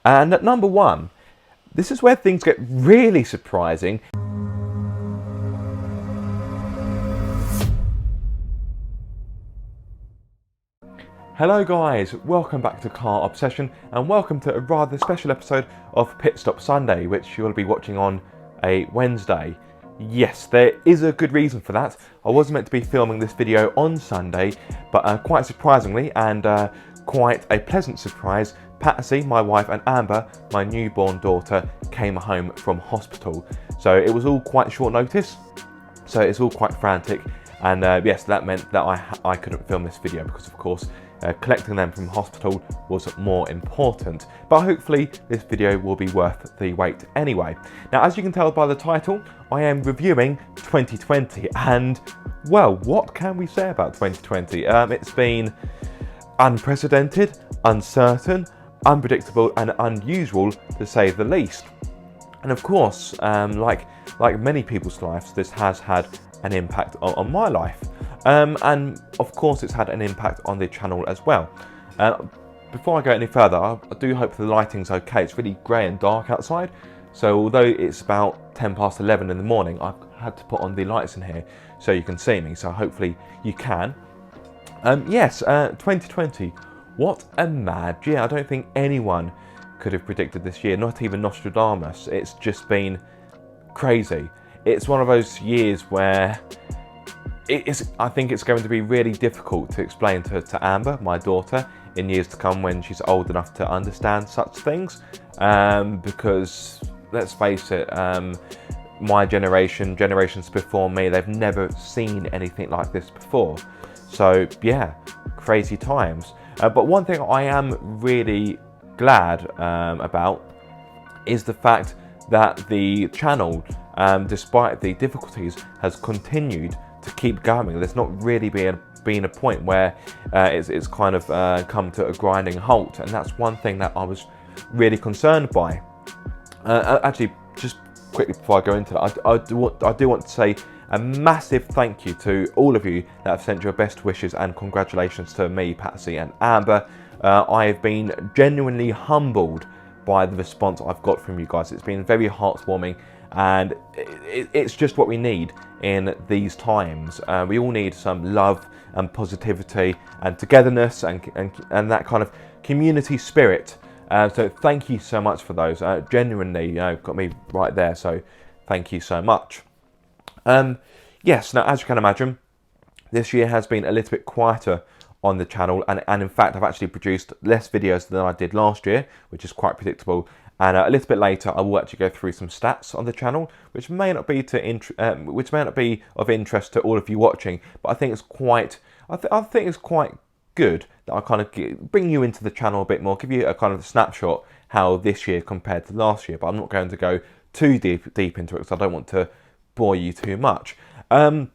And at number 1, this is where things get really surprising. Hello guys, welcome back to Car Obsession and welcome to a rather special episode of Pit Stop Sunday, which you'll be watching on a Wednesday. Yes, there is a good reason for that. I was meant to be filming this video on Sunday, but quite surprisingly and quite a pleasant surprise, Patsy, my wife, and Amber, my newborn daughter, came home from hospital. So it was all quite short notice, so it's all quite frantic, and yes, that meant that I couldn't film this video because, of course, collecting them from hospital was more important. But hopefully this video will be worth the wait anyway. Now, as you can tell by the title, I am reviewing 2020, and well, what can we say about 2020? It's been unprecedented, uncertain, unpredictable and unusual to say the least. And of course, like many people's lives, this has had an impact on my life. And of course it's had an impact on the channel as well. Before I go any further, I do hope the lighting's okay. It's really grey and dark outside, so although it's about 10 past 11 in the morning, I've had to put on the lights in here so you can see me, so hopefully you can. Yes, 2020, what a mad year. I don't think anyone could have predicted this year, not even Nostradamus. It's just been crazy. It's one of those years where I think it's going to be really difficult to explain to Amber, my daughter, in years to come when she's old enough to understand such things. Because, let's face it, my generation, generations before me, they've never seen anything like this before. So, yeah, crazy times. But one thing I am really glad about is the fact that the channel, despite the difficulties, has continued to keep going. There's not really been a point where it's kind of come to a grinding halt, and that's one thing that I was really concerned by. Actually, just quickly before I go into that, I do want to say a massive thank you to all of you that have sent your best wishes and congratulations to me, Patsy and Amber. I have been genuinely humbled by the response I've got from you guys. It's been very heartwarming, and it's just what we need in these times. We all need some love and positivity and togetherness and that kind of community spirit. So thank you so much for those. Genuinely, you know, got me right there. So thank you so much. Yes, now as you can imagine, this year has been a little bit quieter on the channel, and in fact I've actually produced less videos than I did last year, which is quite predictable. And a little bit later I will actually go through some stats on the channel, which may not be of interest to all of you watching, but I think it's quite good that I kind of bring you into the channel a bit more, give you a kind of a snapshot how this year compared to last year. But I'm not going to go too deep into it because I don't want to bore you too much. But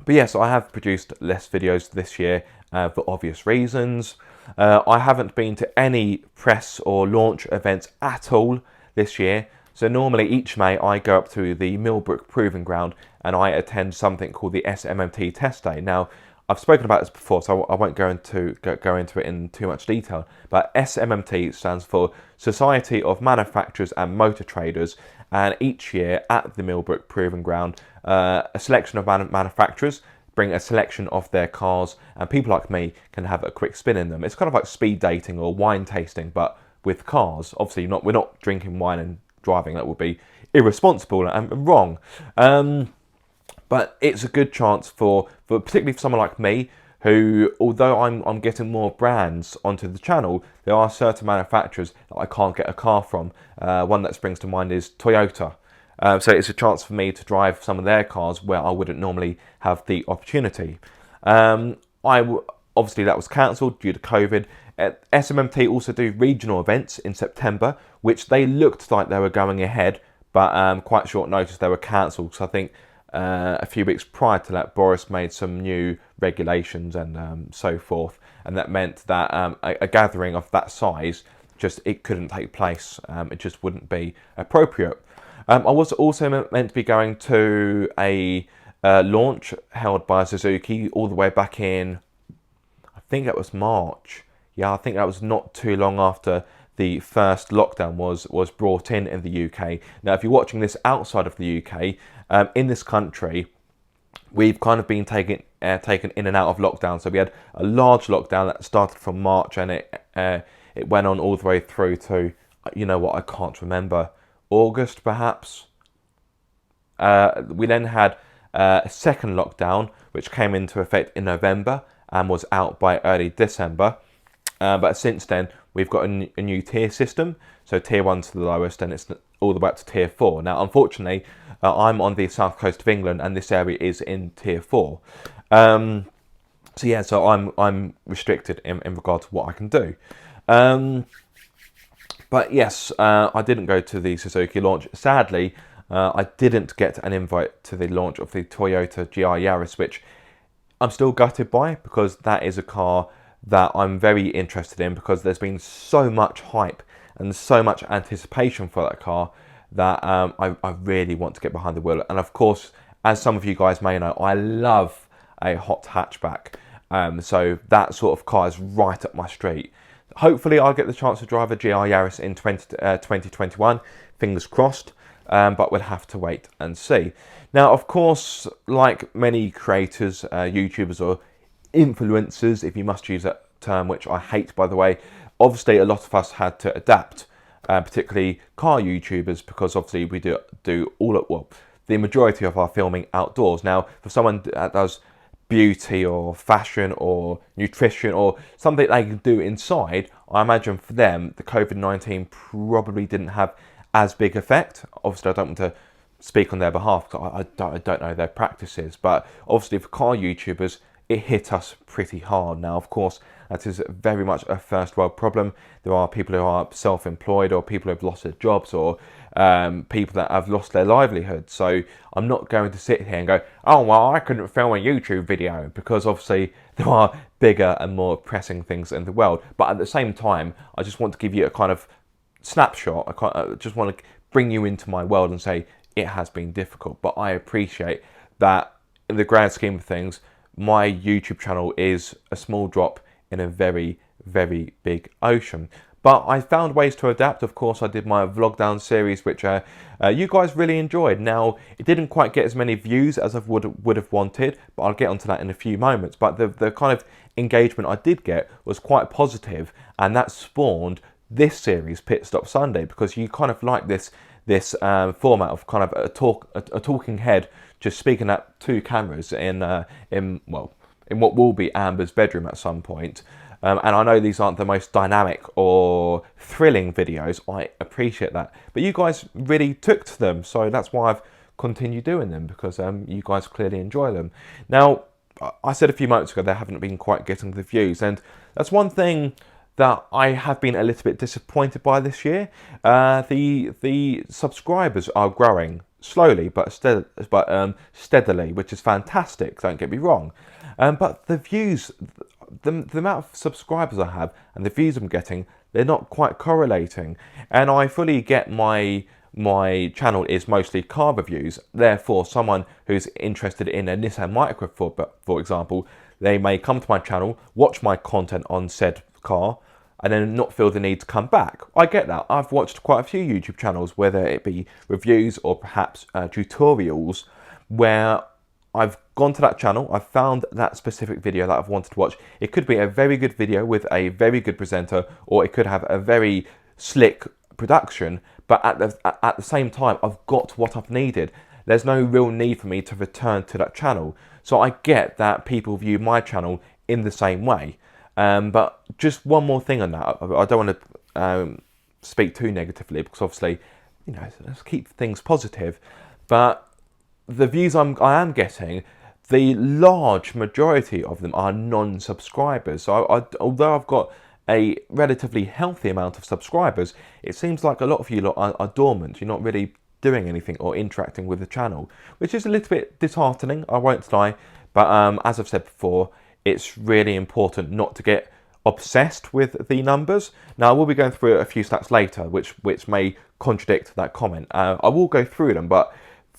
yes, I have produced less videos this year for obvious reasons. I haven't been to any press or launch events at all this year. So normally each May I go up to the Millbrook Proving Ground and I attend something called the SMMT Test Day. Now, I've spoken about this before, so I won't go into it in too much detail. But SMMT stands for Society of Manufacturers and Motor Traders. And each year at the Millbrook Proving Ground, a selection of manufacturers bring a selection of their cars, and people like me can have a quick spin in them. It's kind of like speed dating or wine tasting, but with cars. Obviously, we're not drinking wine and driving. That would be irresponsible and wrong. But it's a good chance for particularly for someone like me, who, although I'm getting more brands onto the channel, there are certain manufacturers that I can't get a car from. One that springs to mind is Toyota. So it's a chance for me to drive some of their cars where I wouldn't normally have the opportunity. Obviously that was cancelled due to COVID. SMMT also do regional events in September, which they looked like they were going ahead, but quite short notice they were cancelled. So I think a few weeks prior to that, Boris made some new regulations and so forth, and that meant that a gathering of that size, it couldn't take place. It just wouldn't be appropriate. I was also meant to be going to a launch held by Suzuki all the way back in, I think it was March. Yeah, I think that was not too long after the first lockdown was brought in the UK. Now, if you're watching this outside of the UK, in this country, we've kind of been taken in and out of lockdown. So we had a large lockdown that started from March, and it went on all the way through to, you know what, I can't remember, August perhaps. We then had a second lockdown, which came into effect in November and was out by early December. But since then, we've got a new tier system. So tier 1's the lowest, and it's all the way up to tier 4. Now, unfortunately, I'm on the south coast of England, and this area is in tier 4. So yeah, so I'm restricted in regard to what I can do. But yes, I didn't go to the Suzuki launch. Sadly, I didn't get an invite to the launch of the Toyota GR Yaris, which I'm still gutted by, because that is a car that I'm very interested in, because there's been so much hype and so much anticipation for that car that I really want to get behind the wheel. And of course, as some of you guys may know, I love a hot hatchback. So that sort of car is right up my street. Hopefully I'll get the chance to drive a GR Yaris in 2021, fingers crossed, but we'll have to wait and see. Now, of course, like many creators, YouTubers or influencers, if you must use that term, which I hate, by the way, obviously a lot of us had to adapt, particularly car YouTubers, because obviously we do the majority of our filming outdoors. Now, for someone that does beauty or fashion or nutrition or something they can do inside, I imagine for them the COVID-19 probably didn't have as big effect. Obviously, I don't want to speak on their behalf, because I don't know their practices, but obviously for car YouTubers, it hit us pretty hard. Now, of course, that is very much a first world problem. There are people who are self-employed, or people who have lost their jobs, or people that have lost their livelihood. So I'm not going to sit here and go, oh, well, I couldn't film a YouTube video, because obviously there are bigger and more pressing things in the world. But at the same time, I just want to give you a kind of snapshot. I just want to bring you into my world and say it has been difficult. But I appreciate that in the grand scheme of things, my YouTube channel is a small drop in a very, very big ocean. But I found ways to adapt. Of course, I did my vlog down series, which you guys really enjoyed. Now, it didn't quite get as many views as I would have wanted, but I'll get onto that in a few moments. But the kind of engagement I did get was quite positive, and that spawned this series, Pit Stop Sunday, because you kind of like this format of kind of a talking head just speaking at two cameras in what will be Amber's bedroom at some point. And I know these aren't the most dynamic or thrilling videos. I appreciate that, but you guys really took to them, so that's why I've continued doing them, because you guys clearly enjoy them. Now, I said a few moments ago they haven't been quite getting the views, and that's one thing that I have been a little bit disappointed by this year. The subscribers are growing slowly but steadily, which is fantastic, don't get me wrong. But the views, the amount of subscribers I have and the views I'm getting, they're not quite correlating. And I fully get my channel is mostly car reviews. Therefore, someone who's interested in a Nissan Micra, for example, they may come to my channel, watch my content on said car, and then not feel the need to come back. I get that. I've watched quite a few YouTube channels, whether it be reviews or perhaps tutorials, where I've gone to that channel, I've found that specific video that I've wanted to watch. It could be a very good video with a very good presenter, or it could have a very slick production, but at the same time, I've got what I've needed. There's no real need for me to return to that channel. So I get that people view my channel in the same way. But just one more thing on that. I don't want to speak too negatively, because obviously, you know, let's keep things positive. But the views I am getting, the large majority of them are non-subscribers. So although I've got a relatively healthy amount of subscribers, it seems like a lot of you lot are dormant. You're not really doing anything or interacting with the channel, which is a little bit disheartening, I won't lie. But as I've said before, it's really important not to get obsessed with the numbers. Now, I will be going through a few stats later, which may contradict that comment. I will go through them, but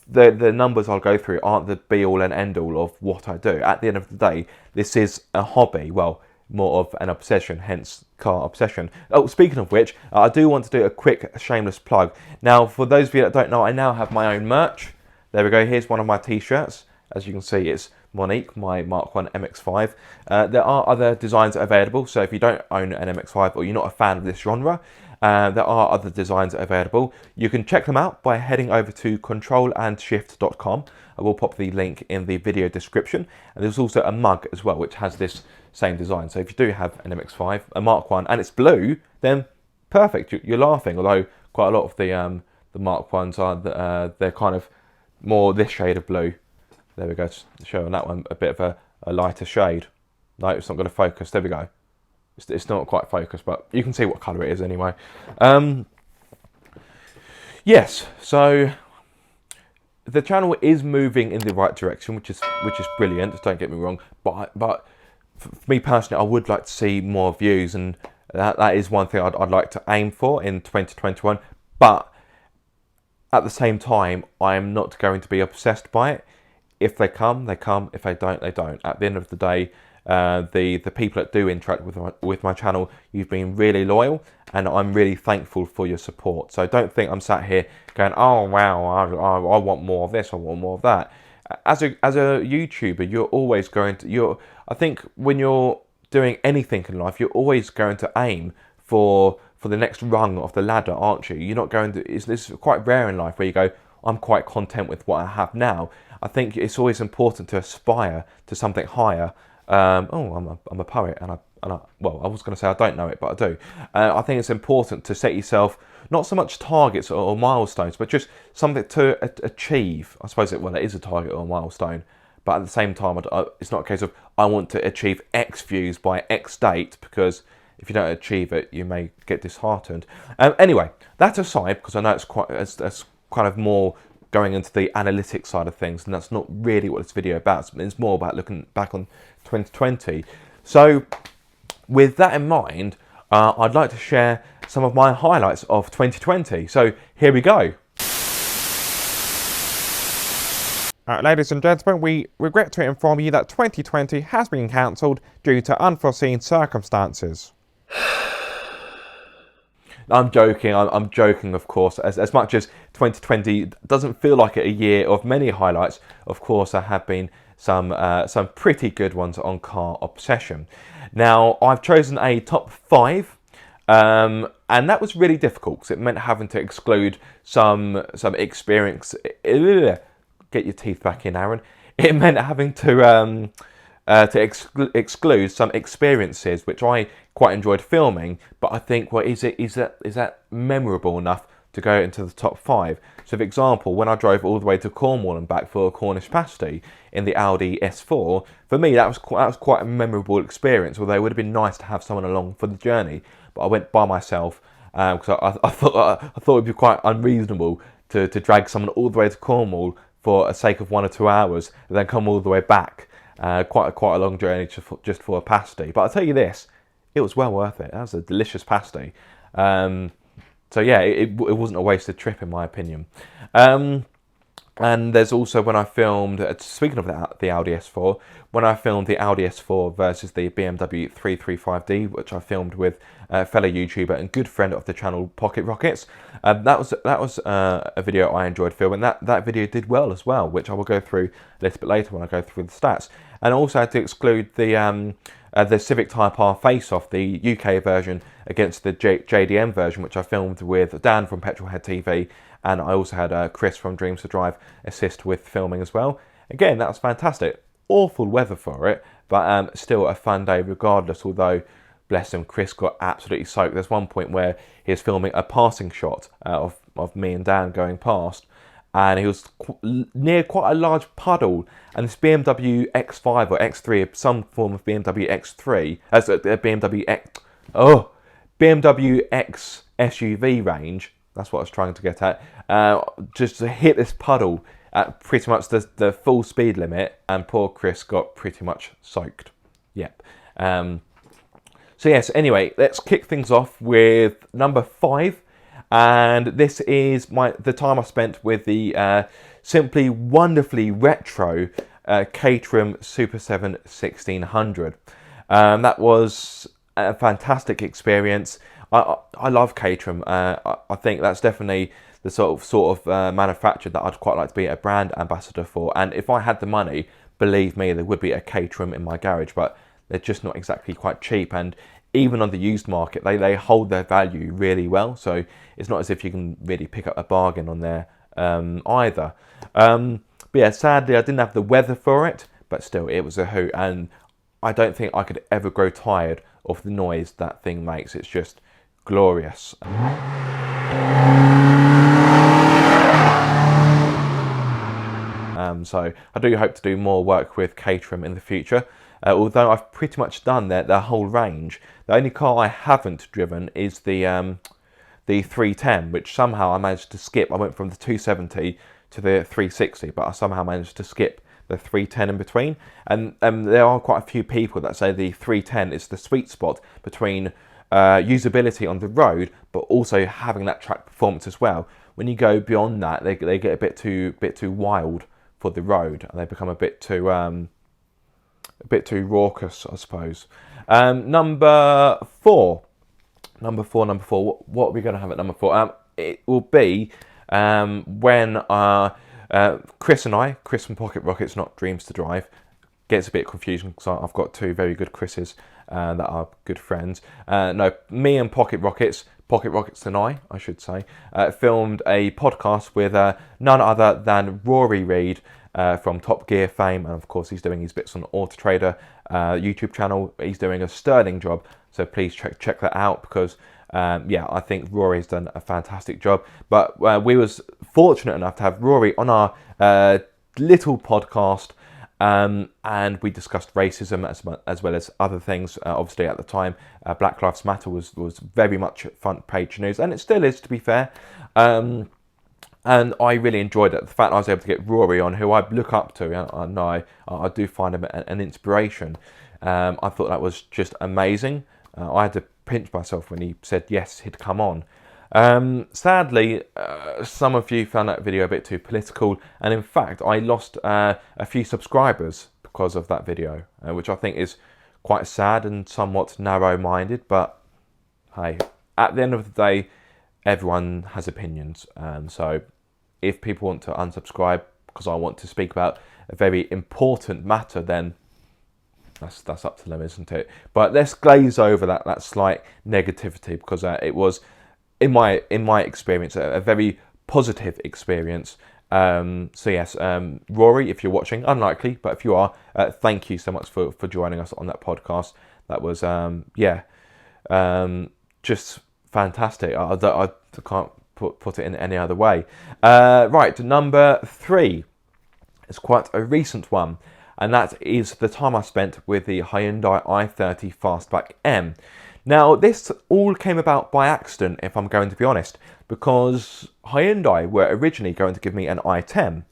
the numbers I'll go through aren't the be-all and end-all of what I do. At the end of the day, this is a hobby. Well, more of an obsession, hence car obsession. Oh, speaking of which, I do want to do a quick shameless plug. Now, for those of you that don't know, I now have my own merch. There we go, here's one of my t-shirts. As you can see, it's Monique, my Mark 1 MX-5. There are other designs available, so if you don't own an MX-5 or you're not a fan of this genre, there are other designs available. You can check them out by heading over to controlandshift.com. I will pop the link in the video description. And there's also a mug as well, which has this same design. So if you do have an MX-5, a Mark 1, and it's blue, then perfect. You're laughing. Although quite a lot of the Mark 1s are they're kind of more this shade of blue. There we go. Showing that one a bit of a lighter shade. No, it's not going to focus. There we go. It's not quite focused, but you can see what colour it is anyway. Yes, so the channel is moving in the right direction, which is brilliant. Don't get me wrong, but for me personally, I would like to see more views, and that is one thing I'd like to aim for in 2021. But at the same time, I am not going to be obsessed by it. If they come, they come. If they don't, they don't. At the end of the day, the people that do interact with my channel, you've been really loyal, and I'm really thankful for your support. So don't think I'm sat here going, oh wow, I want more of this, I want more of that. As a YouTuber, you're always going to, I think when you're doing anything in life, you're always going to aim for the next rung of the ladder, aren't you? You're not going to, this is quite rare in life where you go, I'm quite content with what I have now. I think it's always important to aspire to something higher. I'm a poet, and I well, I was going to say I don't know it, but I do. I think it's important to set yourself not so much targets or milestones, but just something to achieve. I suppose it is a target or a milestone, but at the same time, it's not a case of I want to achieve X views by X date, because if you don't achieve it, you may get disheartened. Anyway, that aside, because I know it's kind of more going into the analytics side of things, and that's not really what this video is about. It's more about looking back on 2020. So with that in mind, I'd like to share some of my highlights of 2020. So here we go. Ladies and gentlemen, we regret to inform you that 2020 has been cancelled due to unforeseen circumstances. I'm joking, I'm joking, of course. As much as 2020 doesn't feel like a year of many highlights, of course there have been some pretty good ones on car obsession. Now, I've chosen a top 5, and that was really difficult because it meant having to exclude some experience. Get your teeth back in, Aaron. It meant having to exclude some experiences which I quite enjoyed filming, but I think, well, is that memorable enough to go into the top 5? So for example, when I drove all the way to Cornwall and back for a Cornish pasty in the Audi S4, for me that was quite a memorable experience, although it would have been nice to have someone along for the journey, but I went by myself because I thought it would be quite unreasonable to drag someone all the way to Cornwall for a sake of 1 or 2 hours and then come all the way back. Quite a long journey just for a pasty. But I'll tell you this, it was well worth it. That was a delicious pasty. So yeah, it wasn't a wasted trip in my opinion. And there's also when I filmed, speaking of the Audi S4, when I filmed the Audi S4 versus the BMW 335D, which I filmed with a fellow YouTuber and good friend of the channel, Pocket Rockets. That was a video I enjoyed filming. That video did well as well, which I will go through a little bit later when I go through the stats. And also had to exclude the Civic Type R face-off, the UK version against the JDM version, which I filmed with Dan from Petrolhead TV, and I also had Chris from Dreams to Drive assist with filming as well. Again, that was fantastic. Awful weather for it, but still a fun day regardless, although, bless him, Chris got absolutely soaked. There's one point where he was filming a passing shot of me and Dan going past, and he was near quite a large puddle, and this BMW X5 or X3, some form of BMW X3, as a BMW X SUV range, that's what I was trying to get at, just to hit this puddle at pretty much the full speed limit, and poor Chris got pretty much soaked. Yep. So yes, anyway, let's kick things off with number 5. And this is the time I spent with the simply wonderfully retro Caterham Super 7 1600. That was a fantastic experience. I love Caterham. I think that's definitely the sort of manufacturer that I'd quite like to be a brand ambassador for. And if I had the money, believe me, there would be a Caterham in my garage, but they're just not exactly quite cheap. And even on the used market, they hold their value really well. So it's not as if you can really pick up a bargain on there either. But yeah, sadly, I didn't have the weather for it, but still, it was a hoot. And I don't think I could ever grow tired of the noise that thing makes. It's just glorious. So I do hope to do more work with Caterham in the future. Although I've pretty much done their whole range. The only car I haven't driven is the 310, which somehow I managed to skip. I went from the 270 to the 360, but I somehow managed to skip the 310 in between. And there are quite a few people that say the 310 is the sweet spot between usability on the road, but also having that track performance as well. When you go beyond that, they get a bit too wild for the road, and they become a bit too raucous, I suppose. Number four. What are we going to have at number 4? It will be when Chris from Pocket Rockets, not Dreams to Drive, gets a bit confusing because I've got two very good Chris's that are good friends. No, me and Pocket Rockets and I should say, filmed a podcast with none other than Rory Reid from Top Gear fame, and of course he's doing his bits on Auto Trader YouTube channel. He's doing a sterling job, so please check that out because yeah, I think Rory's done a fantastic job. But we was fortunate enough to have Rory on our little podcast, and we discussed racism as well as other things. Obviously at the time, Black Lives Matter was very much front page news, and it still is, to be fair. And I really enjoyed it. The fact I was able to get Rory on, who I look up to, and I do find him an inspiration. I thought that was just amazing. I had to pinch myself when he said yes, he'd come on. Sadly, some of you found that video a bit too political, and in fact, I lost a few subscribers because of that video, which I think is quite sad and somewhat narrow-minded. But hey, at the end of the day, everyone has opinions, so if people want to unsubscribe because I want to speak about a very important matter, then that's up to them, isn't it? But let's glaze over that slight negativity, because it was, in my experience, a very positive experience. So yes, Rory, if you're watching, unlikely, but if you are, thank you so much for joining us on that podcast. That was just fantastic. I can't put it in any other way. Right, number 3 is quite a recent one, and that is the time I spent with the Hyundai i30 Fastback M. Now, this all came about by accident, if I'm going to be honest, because Hyundai were originally going to give me an i10,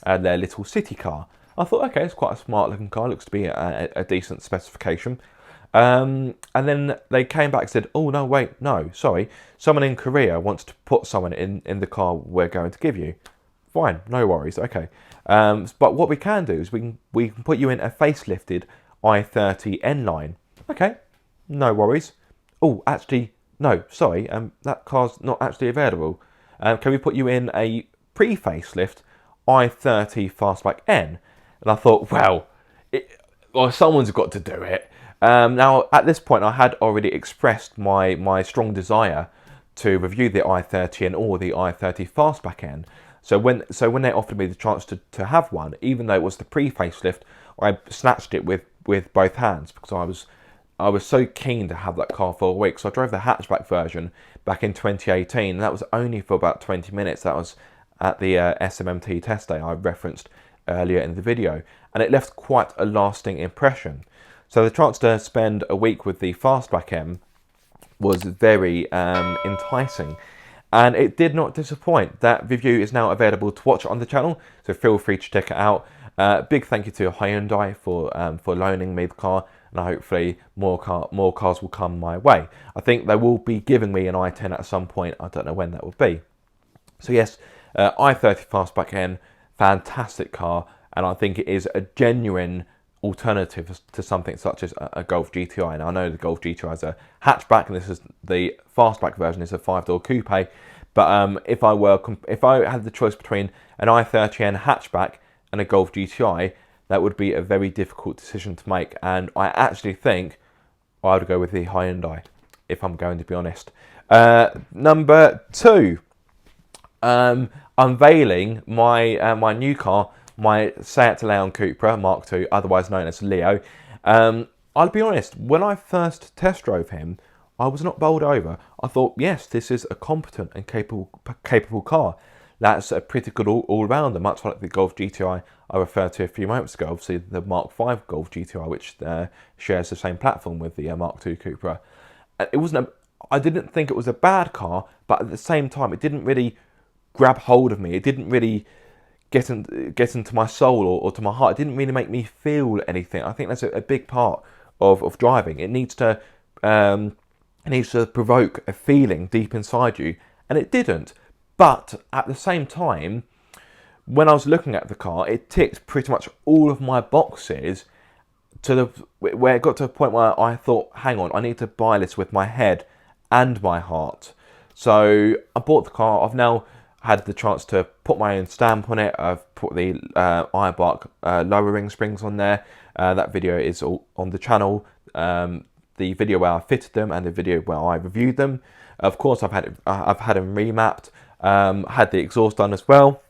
their little city car. I thought, okay, it's quite a smart looking car, looks to be a decent specification. And then they came back and said, oh, no, wait, no, sorry. Someone in Korea wants to put someone in the car we're going to give you. Fine, no worries, okay. But what we can do is we can put you in a facelifted i30 N-Line. Okay, no worries. Oh, actually, no, sorry, that car's not actually available. Can we put you in a pre-facelift i30 Fastback N? And I thought, well, someone's got to do it. Now, at this point, I had already expressed my strong desire to review the i30 or the i30 Fastback N. So when they offered me the chance to have one, even though it was the pre-facelift, I snatched it with both hands, because I was so keen to have that car for a week. So I drove the hatchback version back in 2018, and that was only for about 20 minutes. That was at the SMMT test day I referenced earlier in the video, and it left quite a lasting impression. So the chance to spend a week with the Fastback M was very enticing, and it did not disappoint. That review is now available to watch on the channel, so feel free to check it out. Big thank you to Hyundai for loaning me the car, and hopefully more cars will come my way. I think they will be giving me an i10 at some point. I don't know when that will be. So yes, i30 Fastback N, fantastic car, and I think it is a genuine alternative to something such as a Golf GTI. And I know the Golf GTI is a hatchback, and this is the fastback version is a 5-door coupe. But if I had the choice between an i30N hatchback and a Golf GTI, that would be a very difficult decision to make. And I actually think I would go with the Hyundai, if I'm going to be honest. Number 2, unveiling my new car, my Seat Leon Cupra Mk2, otherwise known as Leo. I'll be honest, when I first test drove him, I was not bowled over. I thought, yes, this is a competent and capable car. That's a pretty good all-rounder, much like the Golf GTI I referred to a few moments ago. Obviously, the Mark V Golf GTI, which shares the same platform with the Mk2 Cupra. I didn't think it was a bad car, but at the same time, it didn't really grab hold of me. It didn't really get into my soul or to my heart. It didn't really make me feel anything. I think that's a big part of driving. It needs to provoke a feeling deep inside you, and it didn't. But at the same time, when I was looking at the car, it ticked pretty much all of my boxes where it got to a point where I thought, hang on, I need to buy this with my head and my heart. So I bought the car. I've now had the chance to put my own stamp on it. I've put the Airbark lower ring springs on there. That video is all on the channel. The video where I fitted them and the video where I reviewed them. Of course, I've had them remapped. Had the exhaust done as well.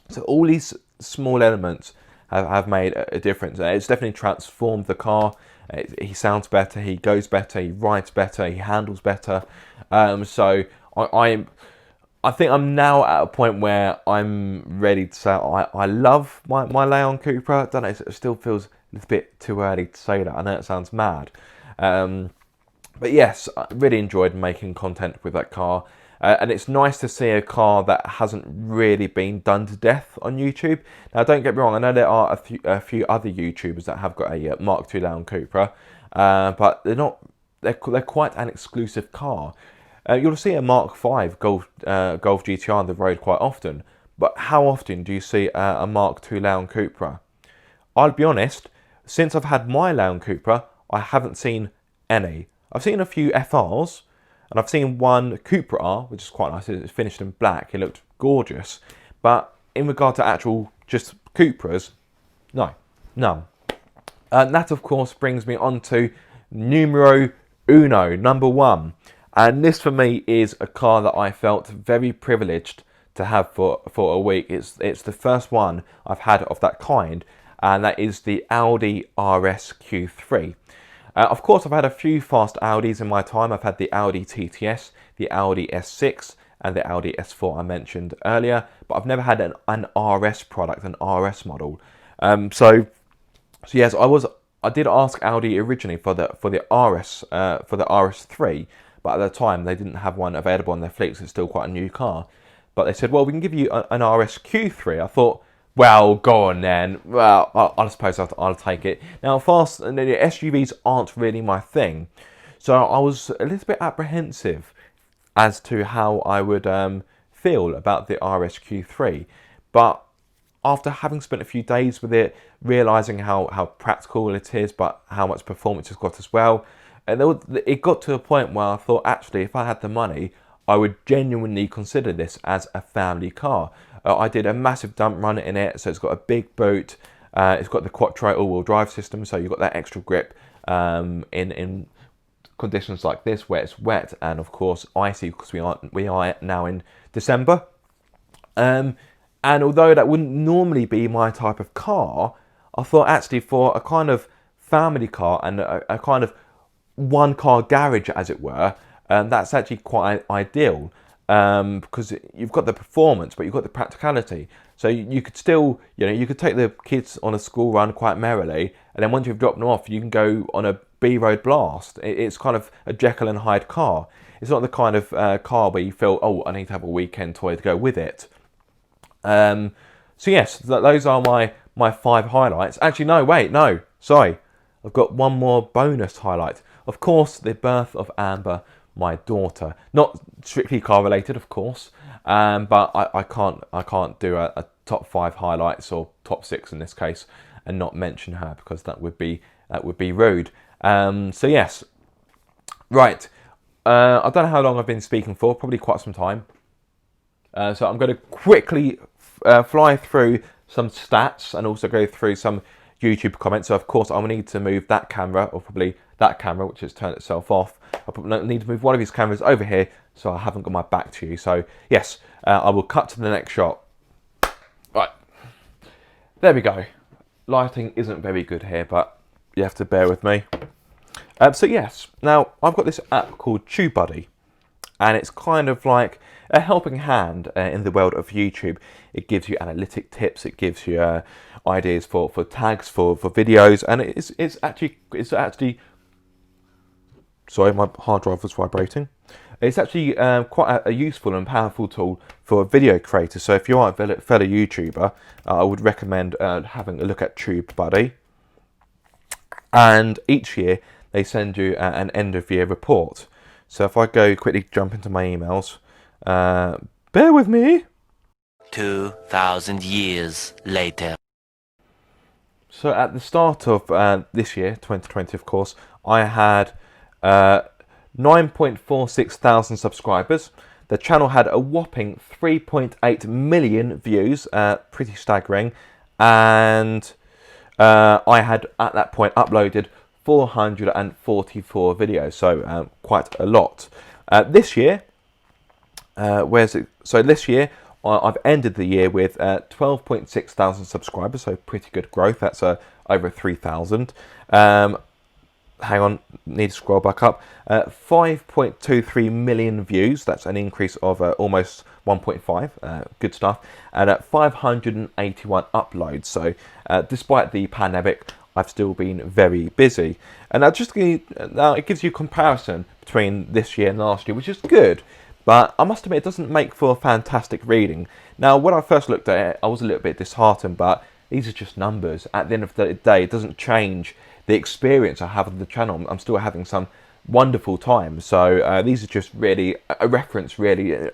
So all these small elements have made a difference. It's definitely transformed the car. He sounds better, he goes better, he rides better, he handles better. So I think I'm now at a point where I'm ready to say I love my Leon Cupra. I don't know, it still feels a little bit too early to say that. I know it sounds mad. But yes, I really enjoyed making content with that car. And it's nice to see a car that hasn't really been done to death on YouTube. Now, don't get me wrong, I know there are a few other YouTubers that have got a Mark II Leon Cupra, but they're quite an exclusive car. You'll see a Mark V Golf GTI on the road quite often, but how often do you see a Mark II Leon Cupra? I'll be honest, since I've had my Leon Cupra, I haven't seen any. I've seen a few FRs, and I've seen one Cupra R, which is quite nice. It's finished in black. It looked gorgeous. But in regard to actual just Cupras, no, none. And that, of course, brings me on to numero uno, number 1. And this, for me, is a car that I felt very privileged to have for a week. It's the first one I've had of that kind, and that is the Audi RS Q3. Of course, I've had a few fast Audis in my time. I've had the Audi TTS, the Audi S6, and the Audi S4 I mentioned earlier, but I've never had an RS product, an RS model. So yes, I did ask Audi originally for the RS3, but at the time they didn't have one available on their fleet, so it's still quite a new car. But they said, well, we can give you an RS Q3. I thought, well, go on then. Well, I suppose I'll take it. Now, the SUVs aren't really my thing, so I was a little bit apprehensive as to how I would feel about the RS Q3. But after having spent a few days with it, realising how practical it is, but how much performance it's got as well, and it got to a point where I thought, actually, if I had the money, I would genuinely consider this as a family car. I did a massive dump run in it, so it's got a big boot. It's got the Quattro all-wheel drive system, so you've got that extra grip in conditions like this where it's wet and, of course, icy, because we are now in December. And although that wouldn't normally be my type of car, I thought actually for a kind of family car and a kind of one-car garage, as it were, that's actually quite ideal. Because you've got the performance, but you've got the practicality. So you could still, you could take the kids on a school run quite merrily, and then once you've dropped them off, you can go on a B-road blast. It's kind of a Jekyll and Hyde car. It's not the kind of car where you feel, oh, I need to have a weekend toy to go with it. So yes, those are my 5 highlights. Actually, no, sorry. I've got one more bonus highlight. Of course, the birth of Amber, my daughter. Not strictly car related, of course, but I can't do a top 5 highlights, or top 6 in this case, and not mention her, because that would be rude. So yes, right. I don't know how long I've been speaking for, probably quite some time. So I'm going to quickly fly through some stats and also go through some YouTube comments. So of course I will need to move that camera, or probably that camera, which has turned itself off. I probably need to move one of these cameras over here so I haven't got my back to you. So yes, I will cut to the next shot. Right, there we go. Lighting isn't very good here, but you have to bear with me. So yes, now I've got this app called TubeBuddy, and it's kind of like a helping hand in the world of YouTube. It gives you analytic tips, it gives you ideas for tags for videos, and it's actually sorry, my hard drive was vibrating. It's actually quite a useful and powerful tool for video creators. So if you are a fellow YouTuber, I would recommend having a look at TubeBuddy. And each year they send you an end of year report. So if I go quickly jump into my emails, bear with me. 2,000 years later. So at the start of this year, 2020 of course, I had 9.46 thousand subscribers. The channel had a whopping 3.8 million views, pretty staggering. And I had at that point uploaded 444 videos, so quite a lot. This year, where's it? So this year, I've ended the year with 12.6 thousand subscribers, so pretty good growth. That's over 3,000. Hang on, need to scroll back up. 5.23 million views. That's an increase of almost 1.5. Good stuff. And 581 uploads. So despite the pandemic, I've still been very busy. And now it gives you a comparison between this year and last year, which is good. But I must admit, it doesn't make for fantastic reading. Now, when I first looked at it, I was a little bit disheartened, but these are just numbers. At the end of the day, it doesn't change the experience I have of the channel. I'm still having some wonderful time. So these are just really a reference, really.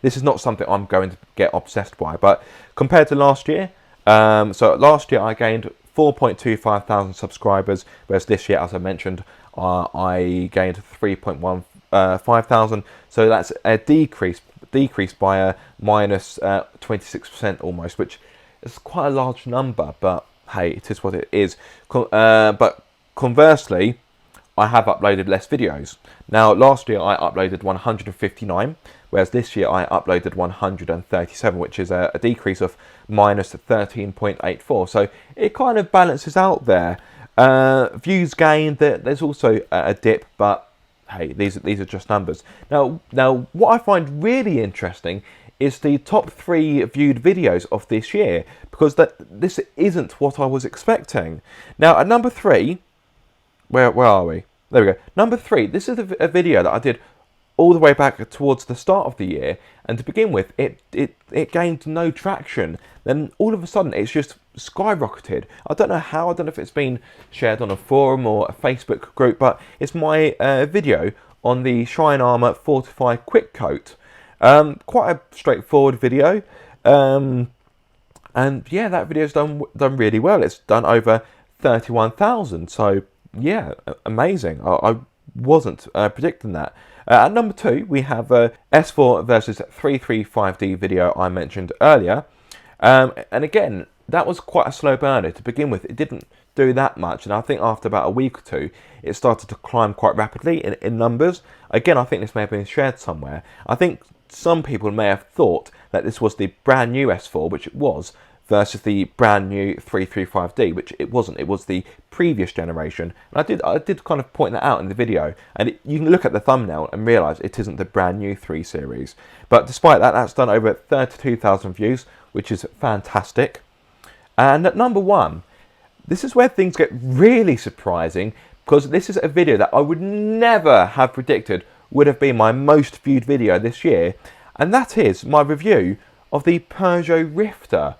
This is not something I'm going to get obsessed by. But compared to last year, so last year I gained 4.25 thousand subscribers, whereas this year, as I mentioned, I gained 3.15 thousand. So that's a decrease by a minus 26% almost, which is quite a large number, but hey, it is what it is. But conversely, I have uploaded less videos. Now, last year I uploaded 159, whereas this year I uploaded 137, which is a decrease of minus 13.84. So it kind of balances out there. Views gained, there's also a dip, but hey, these are just numbers. Now, what I find really interesting is the top 3 viewed videos of this year, because this isn't what I was expecting. Now, at number 3, where are we? There we go. Number 3, this is a video that I did all the way back towards the start of the year, and to begin with, it gained no traction. Then all of a sudden, it's just skyrocketed. I don't know how. I don't know if it's been shared on a forum or a Facebook group, but it's my video on the Shine Armour Fortify Quick Coat. Quite a straightforward video, and yeah, that video's done really well. It's done over 31,000. So yeah, amazing. I wasn't predicting that. At number 2, we have S4 versus 335D video I mentioned earlier. And again, that was quite a slow burner to begin with. It didn't do that much, and I think after about a week or two, it started to climb quite rapidly in numbers. Again, I think this may have been shared somewhere. I think some people may have thought that this was the brand new S4, which it was, versus the brand new 335D, which it wasn't. It was the previous generation. And I did kind of point that out in the video. And you can look at the thumbnail and realise it isn't the brand new 3 Series. But despite that, that's done over 32,000 views, which is fantastic. And at number 1, this is where things get really surprising, because this is a video that I would never have predicted would have been my most viewed video this year. And that is my review of the Peugeot Rifter.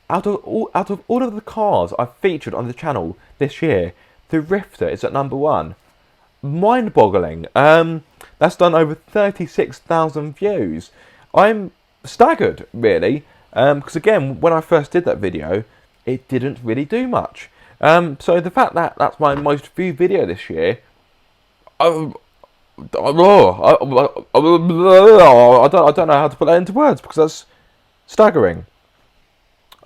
Out of all of the cars I've featured on the channel this year, the Rifter is at number 1. Mind-boggling. That's done over 36,000 views. I'm staggered, really, because again, when I first did that video, it didn't really do much. So the fact that that's my most viewed video this year, I don't know how to put that into words because that's staggering.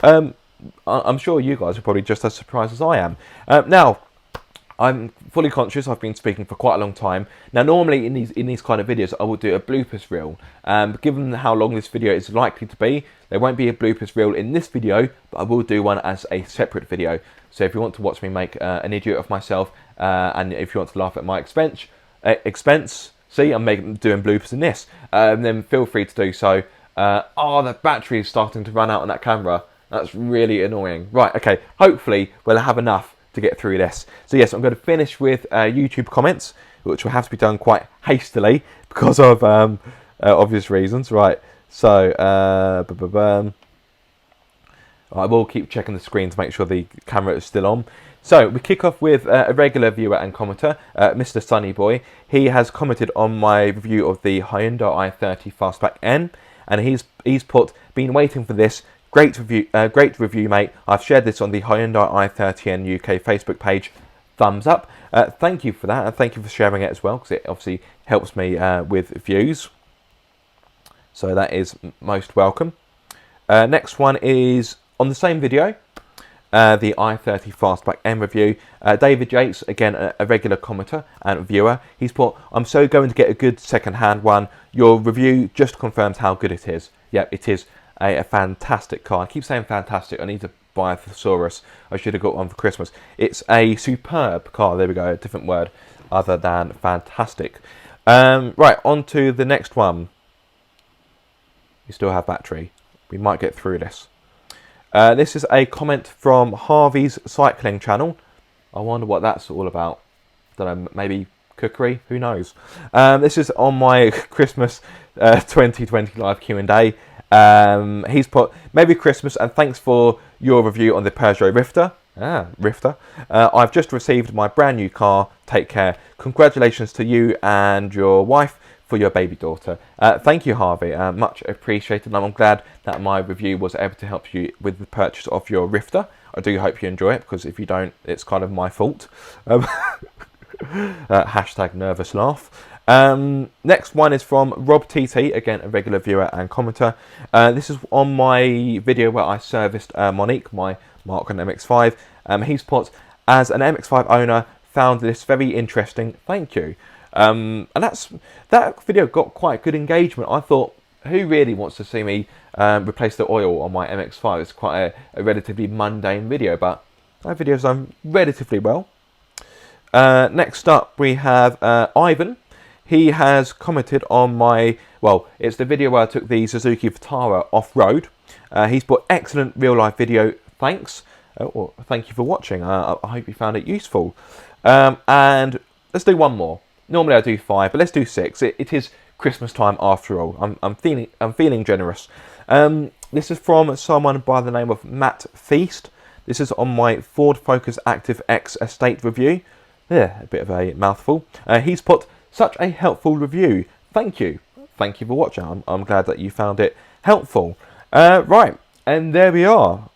I'm sure you guys are probably just as surprised as I am. Now, I'm fully conscious I've been speaking for quite a long time. Now, normally in these kind of videos, I will do a bloopers reel. But given how long this video is likely to be, there won't be a bloopers reel in this video, but I will do one as a separate video. So if you want to watch me make an idiot of myself, and if you want to laugh at my expense, see, I'm doing bloopers in this, then feel free to do so. Oh, the battery is starting to run out on that camera. That's really annoying. Right, okay, hopefully we'll have enough to get through this. So yes, I'm going to finish with YouTube comments, which will have to be done quite hastily because of obvious reasons. Right, so I will keep checking the screen to make sure the camera is still on. So we kick off with a regular viewer and commenter, Mr. Sunny Boy. He has commented on my review of the Hyundai i30 Fastback N, and he's put, been waiting for this. Great review, mate. I've shared this on the Hyundai i30N UK Facebook page. Thumbs up. Thank you for that, and thank you for sharing it as well, because it obviously helps me with views. So that is most welcome. Next one is on the same video, the i30 Fastback N review. David Yates, again a regular commenter and viewer. He's put, I'm so going to get a good second-hand one. Your review just confirms how good it is. Yep, it is a fantastic car. I keep saying fantastic. I need to buy a thesaurus. I should have got one for Christmas. It's a superb car. There we go, a different word other than fantastic. Right, on to the next one. You still have battery. We might get through this. This is a comment from Harvey's cycling channel. I wonder what that's all about. Don't know, maybe cookery? Who knows? This is on my Christmas 2020 live Q&A. He's put, Merry Christmas and thanks for your review on the Peugeot Rifter. Rifter. I've just received my brand new car. Take care. Congratulations to you and your wife for your baby daughter. Thank you, Harvey. Much appreciated. And I'm glad that my review was able to help you with the purchase of your Rifter. I do hope you enjoy it, because if you don't, it's kind of my fault. Hashtag nervous laugh. Next one is from Rob TT, again a regular viewer and commenter. This is on my video where I serviced Monique, my Mark and MX-5. He's put, as an MX-5 owner, found this very interesting. Thank you. And that video got quite good engagement. I thought, who really wants to see me replace the oil on my MX-5? It's quite a relatively mundane video, but that video's done relatively well. Next up we have Ivan. He has commented on my, well, it's the video where I took the Suzuki Vitara off-road. He's put, excellent real-life video, thanks. Well, thank you for watching. I hope you found it useful. And let's do one more. Normally I do 5, but let's do 6. It is Christmas time after all. I'm feeling generous. This is from someone by the name of Matt Feast. This is on my Ford Focus Active X Estate review. Yeah, a bit of a mouthful. He's put, such a helpful review. Thank you. Thank you for watching. I'm glad that you found it helpful. Right, and there we are.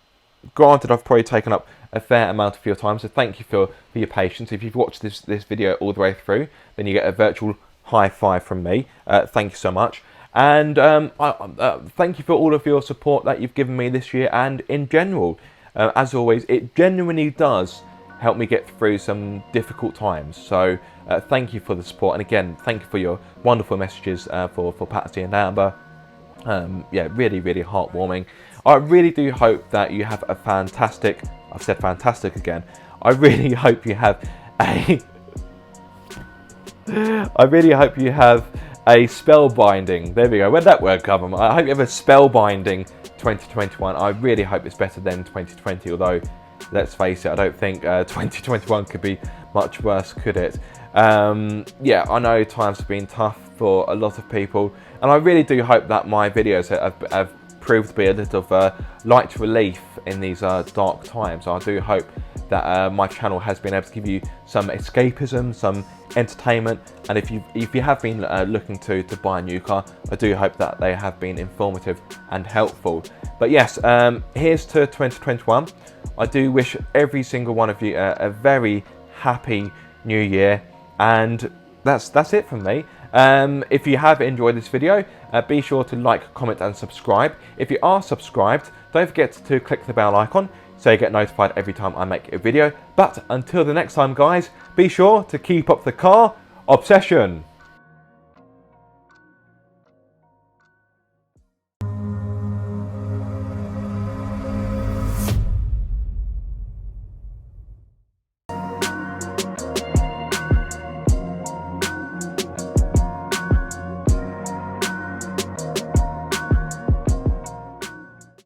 Granted, I've probably taken up a fair amount of your time, so thank you for your patience. If you've watched this video all the way through, then you get a virtual high five from me. Thank you so much. And thank you for all of your support that you've given me this year and in general. As always, it genuinely does help me get through some difficult times. So thank you for the support, and again, thank you for your wonderful messages for Patsy and Amber. Yeah, really, really heartwarming. I really do hope that you have a fantastic, I've said fantastic again, I really hope you have a spellbinding, there we go, where'd that word come from? I hope you have a spellbinding 2021. I really hope it's better than 2020, although let's face it, I don't think 2021 could be much worse, could it? Yeah, I know times have been tough for a lot of people, and I really do hope that my videos have proved to be a little light relief in these dark times. I do hope that my channel has been able to give you some escapism, some entertainment, and if you have been looking to buy a new car, I do hope that they have been informative and helpful. But yes, here's to 2021. I do wish every single one of you a very happy new year, and that's it from me. If you have enjoyed this video, be sure to like, comment and subscribe. If you are subscribed, don't forget to click the bell icon so you get notified every time I make a video. But until the next time guys, be sure to keep up the car obsession.